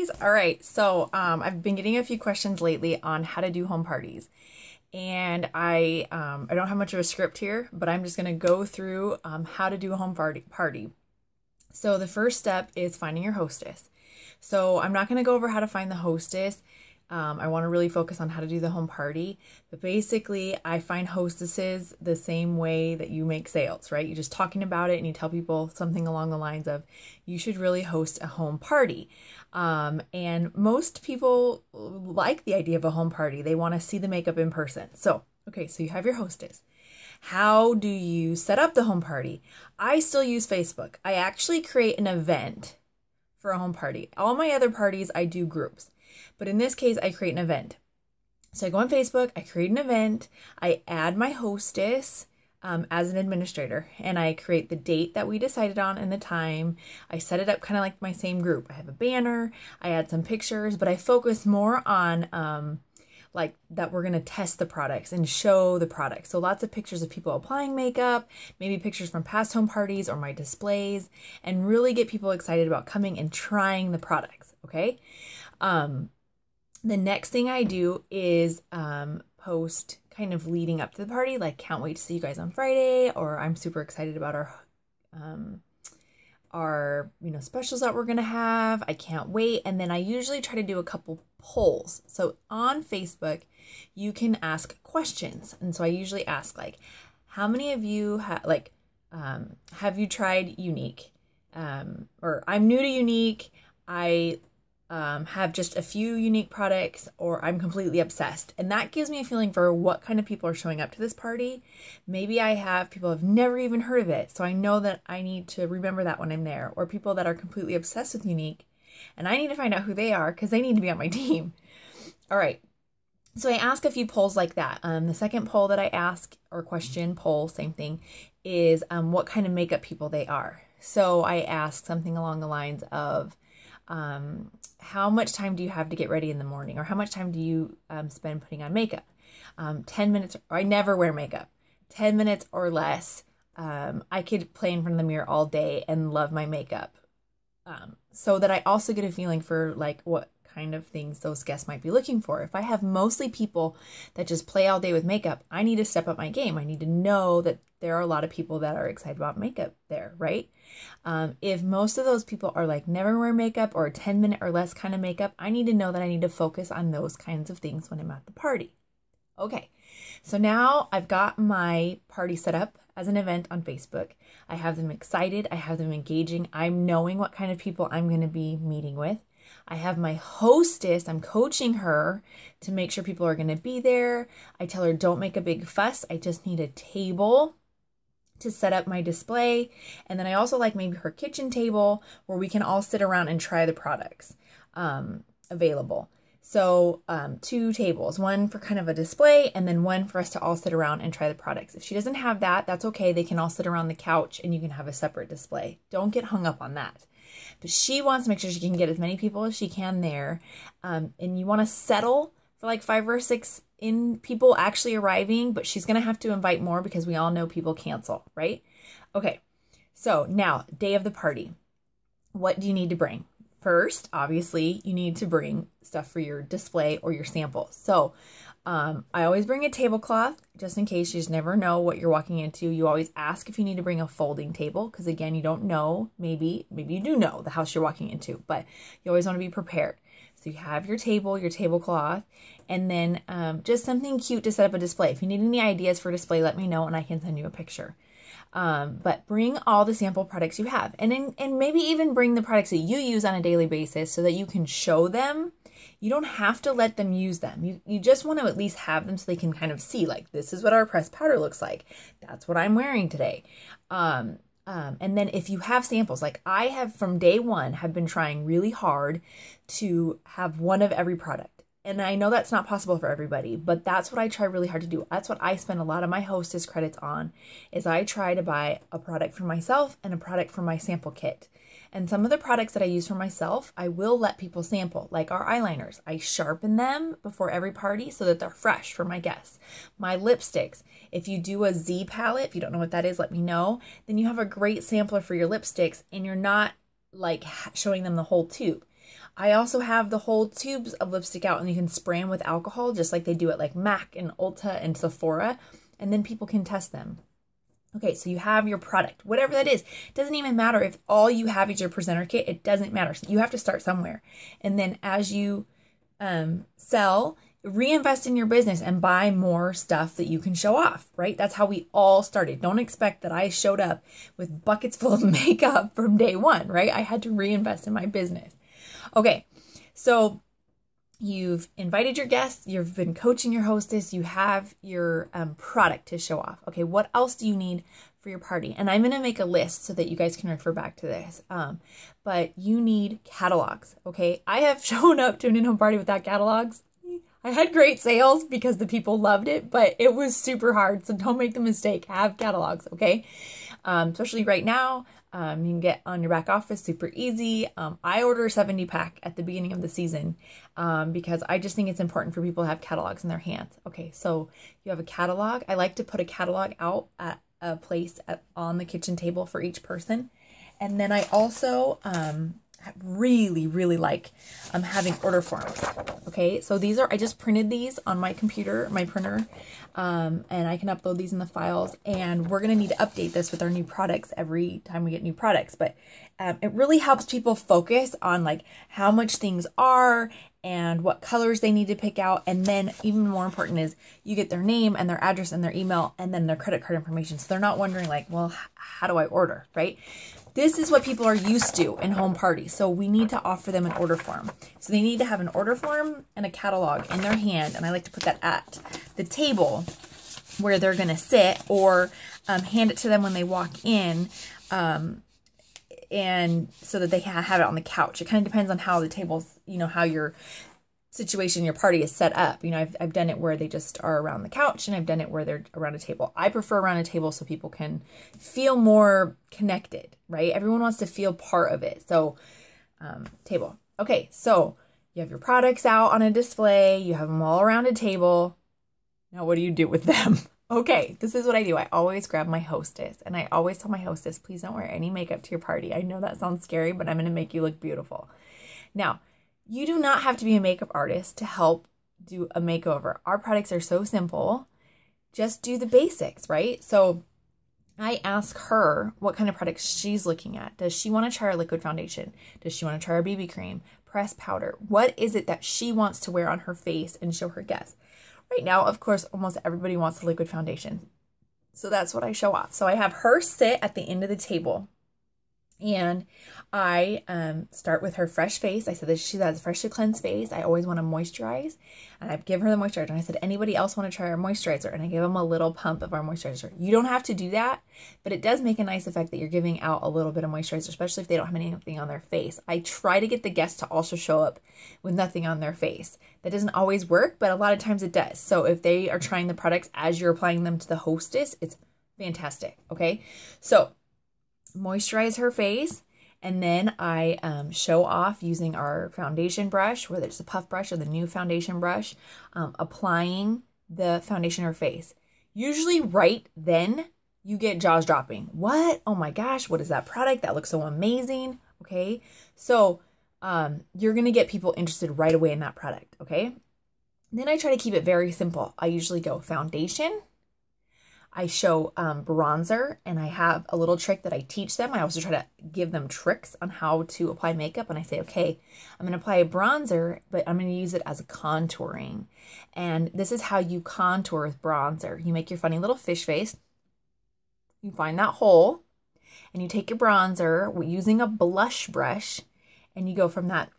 guys. All right, so I've been getting a few questions lately on how to do home parties, and I don't have much of a script here, but I'm just gonna go through how to do a home party. So the first step is finding your hostess. So I'm not gonna go over how to find the hostess. I want to really focus on how to do the home party, but basically I find hostesses the same way that you make sales, right? You're just talking about it and you tell people something along the lines of, you should really host a home party. And most people like the idea of a home party. They want to see the makeup in person. So, okay, so you have your hostess. How do you set up the home party? I still use Facebook. I actually create an event for a home party. All my other parties, I do groups. But in this case, I create an event. So I go on Facebook, I create an event, I add my hostess as an administrator, and I create the date that we decided on and the time. I set it up kind of like my same group. I have a banner, I add some pictures, but I focus more on like that we're going to test the products and show the products. So lots of pictures of people applying makeup, maybe pictures from past home parties or my displays, and really get people excited about coming and trying the products, okay? The next thing I do is post kind of leading up to the party, like can't wait to see you guys on Friday, or I'm super excited about our specials that we're gonna have. I can't wait. And then I usually try to do a couple polls. So on Facebook, you can ask questions, and so I usually ask like, how many of you have you tried Younique? Or I'm new to Younique. I have just a few Younique products, or I'm completely obsessed. And that gives me a feeling for what kind of people are showing up to this party. Maybe I have people who have never even heard of it, so I know that I need to remember that when I'm there, or people that are completely obsessed with Younique, and I need to find out who they are because they need to be on my team. All right, so I ask a few polls like that. The second poll that I ask, or question, poll, same thing, is what kind of makeup people they are. So I ask something along the lines of, how much time do you have to get ready in the morning? Or how much time do you spend putting on makeup? 10 minutes, or I never wear makeup. 10 minutes or less. I could play in front of the mirror all day and love my makeup. So that I also get a feeling for like what kind of things those guests might be looking for. If I have mostly people that just play all day with makeup, I need to step up my game. I need to know that there are a lot of people that are excited about makeup there, right? If most of those people are like never wear makeup or 10-minute or less kind of makeup, I need to know that I need to focus on those kinds of things when I'm at the party. Okay, so now I've got my party set up as an event on Facebook. I have them excited. I have them engaging. I'm knowing what kind of people I'm going to be meeting with. I have my hostess. I'm coaching her to make sure people are going to be there. I tell her, don't make a big fuss. I just need a table to set up my display. And then I also like maybe her kitchen table where we can all sit around and try the products available. So 2 tables, one for kind of a display and then one for us to all sit around and try the products. If she doesn't have that, that's okay. They can all sit around the couch and you can have a separate display. Don't get hung up on that. But she wants to make sure she can get as many people as she can there. And you want to settle for like 5 or 6 in people actually arriving, but she's going to have to invite more because we all know people cancel, right? Okay, so now, day of the party. What do you need to bring? First, obviously, you need to bring stuff for your display or your sample. So I always bring a tablecloth just in case. You just never know what you're walking into. You always ask if you need to bring a folding table because, again, you don't know. Maybe you do know the house you're walking into, but you always want to be prepared. So you have your table, your tablecloth, and then just something cute to set up a display. If you need any ideas for display, let me know and I can send you a picture. But bring all the sample products you have, and maybe even bring the products that you use on a daily basis so that you can show them. You don't have to let them use them. You just want to at least have them so they can kind of see, like, this is what our pressed powder looks like. That's what I'm wearing today. And then if you have samples, like I have from day one, have been trying really hard to have one of every product. And I know that's not possible for everybody, but that's what I try really hard to do. That's what I spend a lot of my hostess credits on, is I try to buy a product for myself and a product for my sample kit. And some of the products that I use for myself, I will let people sample, like our eyeliners. I sharpen them before every party so that they're fresh for my guests. My lipsticks, if you do a Z palette, if you don't know what that is, let me know. Then you have a great sampler for your lipsticks and you're not like showing them the whole tube. I also have the whole tubes of lipstick out, and you can spray them with alcohol just like they do at like MAC and Ulta and Sephora, and then people can test them. Okay, so you have your product, whatever that is. It doesn't even matter if all you have is your presenter kit. It doesn't matter. So you have to start somewhere. And then as you sell, reinvest in your business and buy more stuff that you can show off, right? That's how we all started. Don't expect that I showed up with buckets full of makeup from day one, right? I had to reinvest in my business. Okay, so you've invited your guests, you've been coaching your hostess, you have your product to show off. Okay, what else do you need for your party? And I'm going to make a list so that you guys can refer back to this. But you need catalogs, okay? I have shown up to an in-home party without catalogs. I had great sales because the people loved it, but it was super hard. So don't make the mistake. Have catalogs, okay? Especially right now. You can get on your back office super easy. I order a 70 pack at the beginning of the season because I just think it's important for people to have catalogs in their hands. Okay, so you have a catalog. I like to put a catalog out at a place on the kitchen table for each person. And then I also really like having order forms. Okay, so these are, I just printed these on my computer, my printer, and I can upload these in the files, and we're going to need to update this with our new products every time we get new products. But it really helps people focus on like how much things are and what colors they need to pick out. And then even more important is you get their name and their address and their email and then their credit card information. So they're not wondering like, well, how do I order, right? This is what people are used to in home parties. So we need to offer them an order form. So they need to have an order form and a catalog in their hand. And I like to put that at the table where they're going to sit, or hand it to them when they walk in. And so that they can have it on the couch. It kind of depends on how the tables, you know, how your situation, your party is set up. You know, I've done it where they just are around the couch, and I've done it where they're around a table. I prefer around a table so people can feel more connected, right? Everyone wants to feel part of it. So table. Okay, so you have your products out on a display. You have them all around a table. Now what do you do with them? Okay, this is what I do. I always grab my hostess, and I always tell my hostess, please don't wear any makeup to your party. I know that sounds scary, but I'm going to make you look beautiful. Now, you do not have to be a makeup artist to help do a makeover. Our products are so simple. Just do the basics, right? So I ask her what kind of products she's looking at. Does she want to try our liquid foundation? Does she want to try our BB cream, pressed powder? What is it that she wants to wear on her face and show her guests? Right now, of course, almost everybody wants a liquid foundation. So that's what I show off. So I have her sit at the end of the table, and I start with her fresh face. I said that she has a freshly cleansed face. I always want to moisturize, and I give her the moisturizer. And I said, anybody else want to try our moisturizer? And I give them a little pump of our moisturizer. You don't have to do that, but it does make a nice effect that you're giving out a little bit of moisturizer, especially if they don't have anything on their face. I try to get the guests to also show up with nothing on their face. That doesn't always work, but a lot of times it does. So if they are trying the products as you're applying them to the hostess, it's fantastic. Okay, so moisturize her face, and then I show off using our foundation brush, whether it's a puff brush or the new foundation brush, applying the foundation on her face. Usually right then you get jaws dropping. What? Oh my gosh, what is that product? That looks so amazing. Okay, so you're gonna get people interested right away in that product. Okay, then I try to keep it very simple. I usually go foundation, I show bronzer, and I have a little trick that I teach them. I also try to give them tricks on how to apply makeup. And I say, okay, I'm going to apply a bronzer, but I'm going to use it as a contouring. And this is how you contour with bronzer. You make your funny little fish face. You find that hole, and you take your bronzer using a blush brush, and you go from that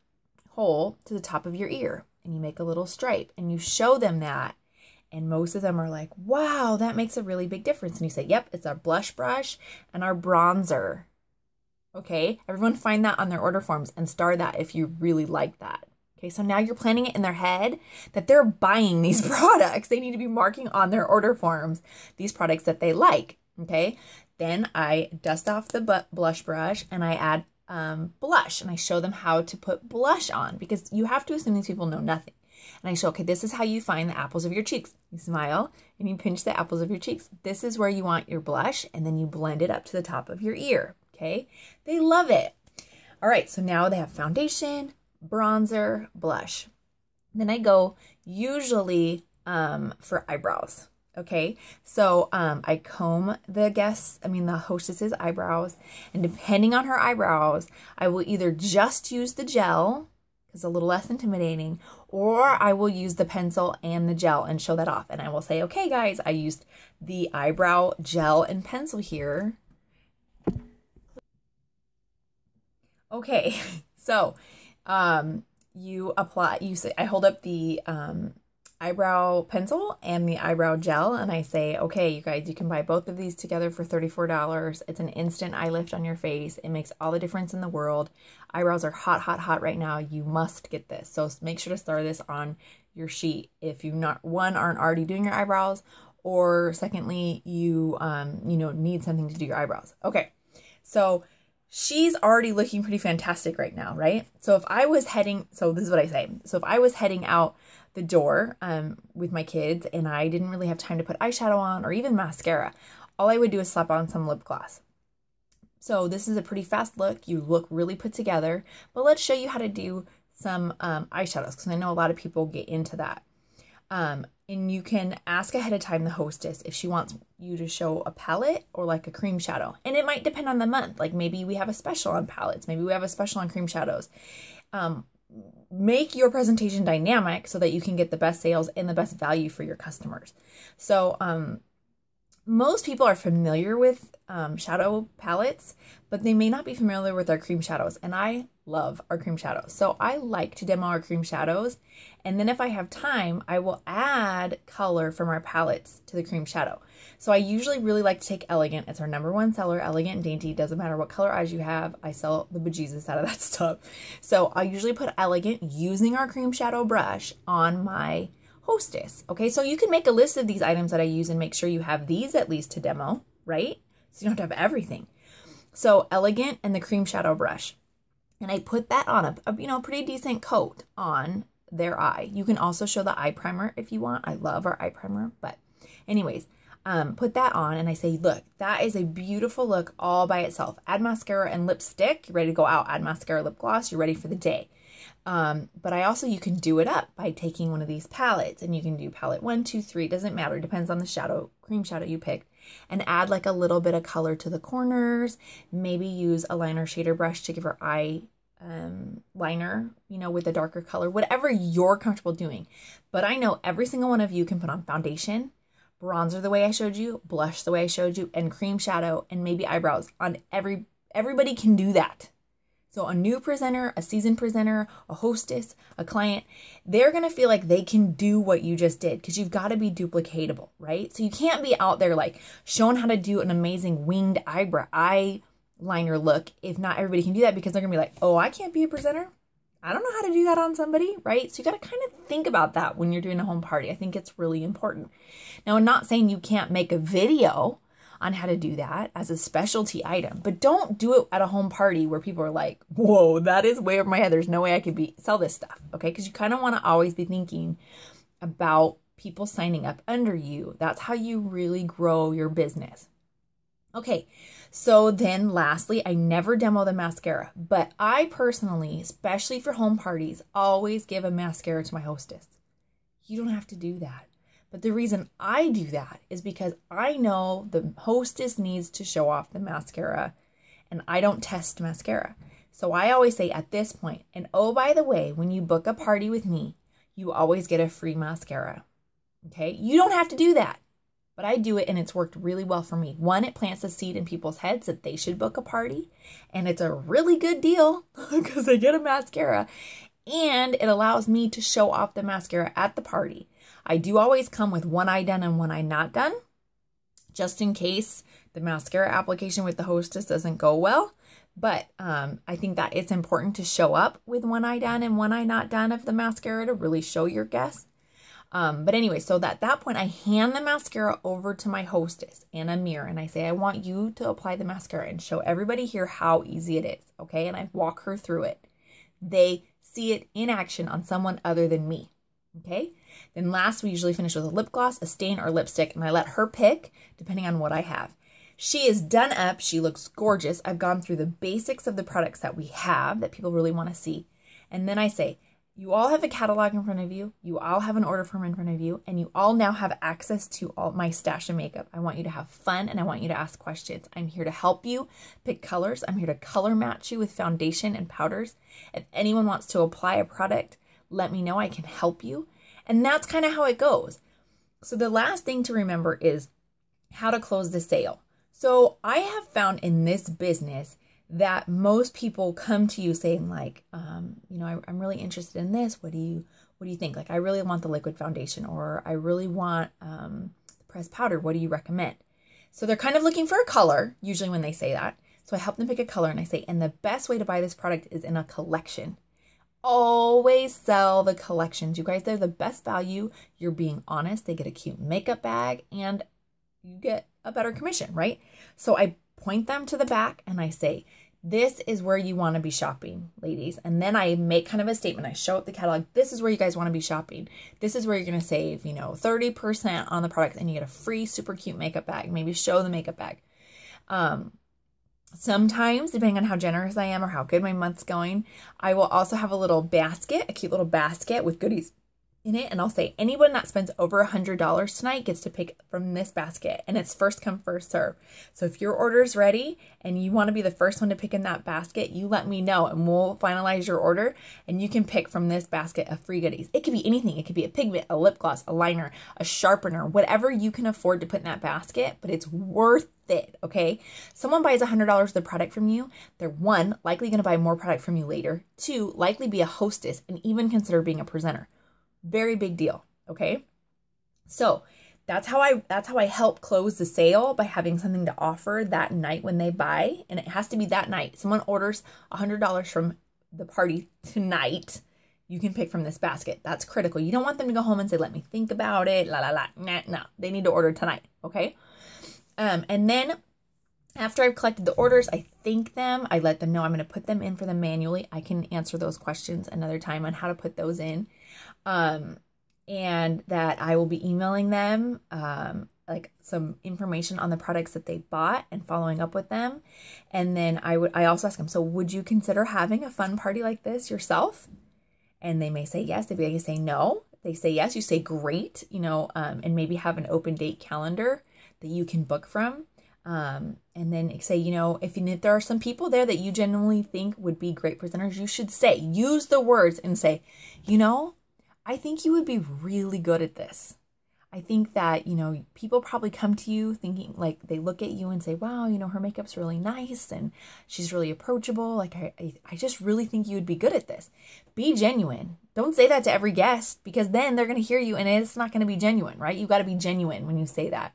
hole to the top of your ear, and you make a little stripe, and you show them that. And most of them are like, wow, that makes a really big difference. And you say, yep, it's our blush brush and our bronzer. Okay, everyone find that on their order forms and star that if you really like that. Okay, so now you're planning it in their head that they're buying these products. They need to be marking on their order forms these products that they like. Okay, then I dust off the blush brush and I add blush, and I show them how to put blush on, because you have to assume these people know nothing. And I show, okay, this is how you find the apples of your cheeks. You smile and you pinch the apples of your cheeks. This is where you want your blush, and then you blend it up to the top of your ear. Okay, they love it. All right, so now they have foundation, bronzer, blush. Then I go usually for eyebrows. Okay, so I comb the hostess's eyebrows, and depending on her eyebrows, I will either just use the gel, because it's a little less intimidating, or I will use the pencil and the gel and show that off. And I will say, okay guys, I used the eyebrow gel and pencil here. Okay, so I hold up the eyebrow pencil and the eyebrow gel, and I say, okay, you guys, you can buy both of these together for $34. It's an instant eye lift on your face. It makes all the difference in the world. Eyebrows are hot, hot, hot right now. You must get this. So make sure to store this on your sheet if you aren't already doing your eyebrows, or secondly, you need something to do your eyebrows. Okay, so she's already looking pretty fantastic right now, right? So this is what I say. So if I was heading out the door with my kids and I didn't really have time to put eyeshadow on or even mascara, all I would do is slap on some lip gloss. So this is a pretty fast look. You look really put together, but let's show you how to do some eyeshadows, because I know a lot of people get into that. And you can ask ahead of time the hostess if she wants you to show a palette or like a cream shadow. And it might depend on the month. Like maybe we have a special on palettes. Maybe we have a special on cream shadows. Make your presentation dynamic so that you can get the best sales and the best value for your customers. So most people are familiar with shadow palettes, but they may not be familiar with our cream shadows. And I love our cream shadows. So I like to demo our cream shadows. And then if I have time, I will add color from our palettes to the cream shadow. So I usually really like to take Elegant. It's our #1 seller, Elegant and Dainty. Doesn't matter what color eyes you have. I sell the bejesus out of that stuff. So I usually put Elegant using our cream shadow brush on my hostess. Okay, so you can make a list of these items that I use and make sure you have these at least to demo, right? So you don't have to have everything. So Elegant and the cream shadow brush. And I put that on a pretty decent coat on their eye. You can also show the eye primer if you want. I love our eye primer, but anyways, put that on and I say, look, that is a beautiful look all by itself. Add mascara and lipstick. You're ready to go out. Add mascara, lip gloss. You're ready for the day. But you can do it up by taking one of these palettes, and you can do palette 1, 2, 3. Doesn't matter. Depends on the cream shadow you picked, and add like a little bit of color to the corners. Maybe use a liner shader brush to give her eye liner, with a darker color, whatever you're comfortable doing. But I know every single one of you can put on foundation, bronzer the way I showed you, blush the way I showed you, and cream shadow, and maybe eyebrows on everybody can do that. So a new presenter, a seasoned presenter, a hostess, a client, they're going to feel like they can do what you just did, because you've got to be duplicatable, right? So you can't be out there like showing how to do an amazing winged eyeliner look if not everybody can do that, because they're going to be like, oh, I can't be a presenter. I don't know how to do that on somebody, right? So you got to kind of think about that when you're doing a home party. I think it's really important. Now, I'm not saying you can't make a video on how to do that as a specialty item, but don't do it at a home party where people are like, whoa, that is way over my head. There's no way I could sell this stuff. Okay. Cause you kind of want to always be thinking about people signing up under you. That's how you really grow your business. Okay. So then lastly, I never demo the mascara, but I personally, especially for home parties, always give a mascara to my hostess. You don't have to do that. But the reason I do that is because I know the hostess needs to show off the mascara, and I don't test mascara. So I always say at this point, and oh, by the way, when you book a party with me, you always get a free mascara. Okay? You don't have to do that, but I do it, and it's worked really well for me. One, it plants a seed in people's heads that they should book a party, and it's a really good deal because they get a mascara, and it allows me to show off the mascara at the party. I do always come with one eye done and one eye not done, just in case the mascara application with the hostess doesn't go well. But I think that it's important to show up with one eye done and one eye not done of the mascara to really show your guests. But anyway, so at that point, I hand the mascara over to my hostess and a mirror, and I say, I want you to apply the mascara and show everybody here how easy it is, okay? And I walk her through it. They see it in action on someone other than me, okay? Then last, we usually finish with a lip gloss, a stain, or lipstick, and I let her pick depending on what I have. She is done up. She looks gorgeous. I've gone through the basics of the products that we have that people really want to see. And then I say, you all have a catalog in front of you. You all have an order form in front of you. And you all now have access to all my stash of makeup. I want you to have fun and I want you to ask questions. I'm here to help you pick colors. I'm here to color match you with foundation and powders. If anyone wants to apply a product, let me know. I can help you. And that's kind of how it goes. So the last thing to remember is how to close the sale. So I have found in this business that most people come to you saying like, you know, I'm really interested in this. What do you think? Like, I really want the liquid foundation, or I really want the pressed powder. What do you recommend? So they're kind of looking for a color, usually when they say that. So I help them pick a color and I say, and the best way to buy this product is in a collection. Always sell the collections. You guys, they're the best value. You're being honest. They get a cute makeup bag and you get a better commission, right? So I point them to the back and I say, this is where you want to be shopping, ladies. And then I make kind of a statement. I show up the catalog. This is where you guys want to be shopping. This is where you're going to save, you know, 30% on the product and you get a free super cute makeup bag. Maybe show the makeup bag. Sometimes, depending on how generous I am or how good my month's going, I will also have a little basket, a cute little basket with goodies in it. And I'll say, anyone that spends over $100 tonight gets to pick from this basket. And it's first come, first serve. So if your order's ready and you want to be the first one to pick in that basket, you let me know and we'll finalize your order and you can pick from this basket of free goodies. It could be anything. It could be a pigment, a lip gloss, a liner, a sharpener, whatever you can afford to put in that basket, but it's worth it, okay? Someone buys $100 of the product from you. They're one, likely going to buy more product from you later. Two, likely be a hostess and even consider being a presenter. Very big deal, okay? So that's how I help close the sale, by having something to offer that night when they buy, and it has to be that night. Someone orders $100 from the party tonight, you can pick from this basket. That's critical. You don't want them to go home and say, let me think about it, la la la. Nah, no, they need to order tonight, okay? And then after I've collected the orders, I thank them. I let them know I'm going to put them in for them manually. I can answer those questions another time on how to put those in. And that I will be emailing them, like some information on the products that they bought and following up with them. And then I also ask them, so would you consider having a fun party like this yourself? And they may say yes. They may say no. They say yes. You say great, you know, and maybe have an open date calendar that you can book from. And then say, you know, if there are some people there that you genuinely think would be great presenters, you should say, use the words and say, you know, I think you would be really good at this. I think that, you know, people probably come to you thinking, like, they look at you and say, wow, you know, her makeup's really nice and she's really approachable. Like, I just really think you would be good at this. Be genuine. Don't say that to every guest, because then they're going to hear you and it's not going to be genuine, right? You got to be genuine when you say that.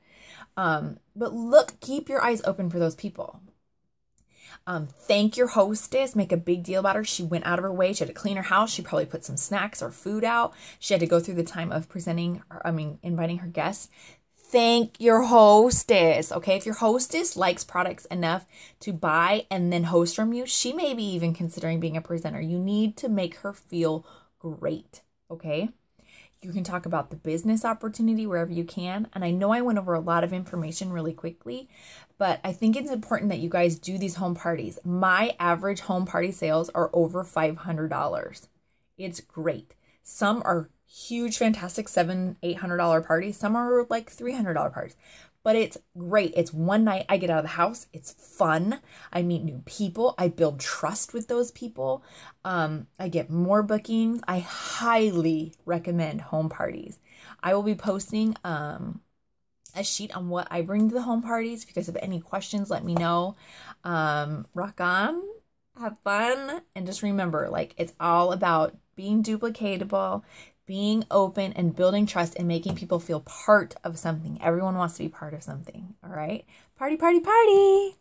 But look, keep your eyes open for those people. Thank your hostess. Make a big deal about her. She went out of her way. She had to clean her house. She probably put some snacks or food out. She had to go through the time of inviting her guests. Thank your hostess. Okay. If your hostess likes products enough to buy and then host from you, she may be even considering being a presenter. You need to make her feel great. Okay. You can talk about the business opportunity wherever you can. And I know I went over a lot of information really quickly, but I think it's important that you guys do these home parties. My average home party sales are over $500. It's great. Some are huge, fantastic $700, $800 parties. Some are like $300 parties. But it's great. It's one night. I get out of the house. It's fun. I meet new people. I build trust with those people. I get more bookings. I highly recommend home parties. I will be posting a sheet on what I bring to the home parties. If you guys have any questions, let me know. Rock on. Have fun. And just remember, like, it's all about being duplicatable, being open, and building trust and making people feel part of something. Everyone wants to be part of something. All right. Party, party, party.